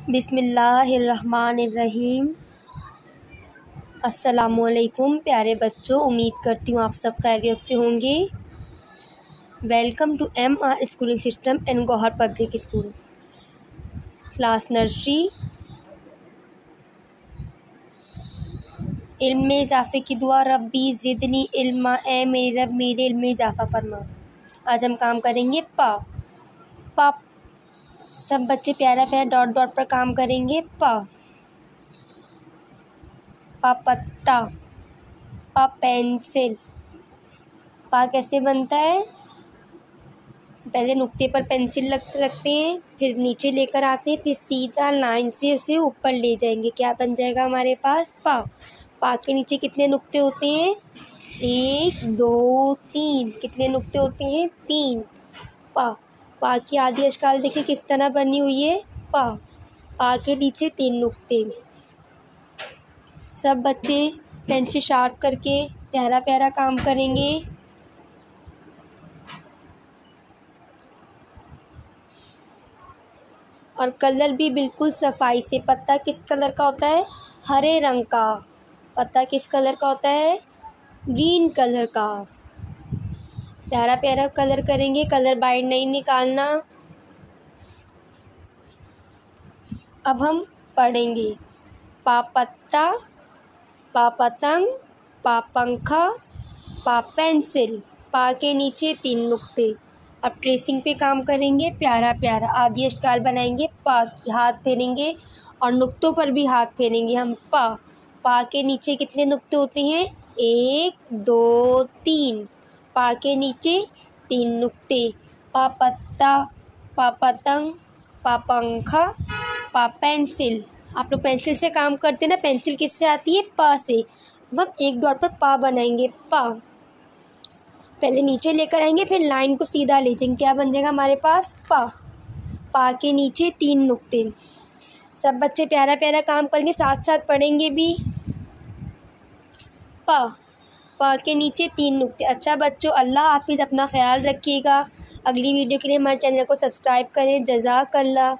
बिस्मिल्लाहिर्रहमानिर्रहीम। अस्सलामुअलैकुम प्यारे बच्चों, उम्मीद करती हूँ आप सब खैरियत से होंगे। Welcome to MR schooling system and Gauhar public school, class nursery. इल्म में इजाफ़े की दुआ, रब्बी ज़िदनी इल्मा, ए मेरे रब मेरे इल्म में इजाफ़ा फरमा। आज हम काम करेंगे पा। सब बच्चे प्यारा प्यारा डॉट डॉट पर काम करेंगे। पा पत्ता, पा पेंसिल। पा कैसे बनता है? पहले नुक्ते पर पेंसिल रखते हैं, फिर नीचे लेकर आते हैं, फिर सीधा लाइन से उसे ऊपर ले जाएंगे। क्या बन जाएगा हमारे पास? पा। पा के नीचे कितने नुक्ते होते हैं? 1 2 3। कितने नुक्ते होते हैं? 3। पा की आधी अशकाल देखिए किस तरह बनी हुई है। पा के नीचे 3 नुक्ते। सब बच्चे पेंसिल शार्प करके प्यारा प्यारा काम करेंगे। और कलर भी बिल्कुल सफाई से। पत्ता किस कलर का होता है? हरे रंग का। पत्ता किस कलर का होता है? ग्रीन कलर का। प्यारा प्यारा कलर करेंगे, कलर बाहर नहीं निकालना। अब हम पढ़ेंगे। पा पत्ता, पा पतंग, पा पंखा, पा पेंसिल। पा के नीचे 3 नुक्ते। अब ट्रेसिंग पे काम करेंगे। प्यारा प्यारा आधी अशकाल बनाएंगे। पा की हाथ फेरेंगे और नुक्तों पर भी हाथ फेरेंगे हम। पा के नीचे कितने नुक्ते होते हैं? 1 2 3। पा के नीचे 3 नुक्ते। पा पत्ता, पा पतंग, पा पंखा, पा पेंसिल। आप लोग पेंसिल से काम करते हैं ना? पेंसिल किससे आती है? पा से। अब हम एक डॉट पर पा बनाएंगे। पा पहले नीचे लेकर आएंगे, फिर लाइन को सीधा ले जाएंगे। क्या बन जाएगा हमारे पास? पा के नीचे 3 नुक्ते। सब बच्चे प्यारा प्यारा काम करेंगे, साथ साथ पढ़ेंगे भी। पा के नीचे 3 नुक्ते। अच्छा बच्चों, अल्लाह हाफिज़, अपना ख्याल रखिएगा। अगली वीडियो के लिए हमारे चैनल को सब्सक्राइब करें। जज़ाकल्लाह।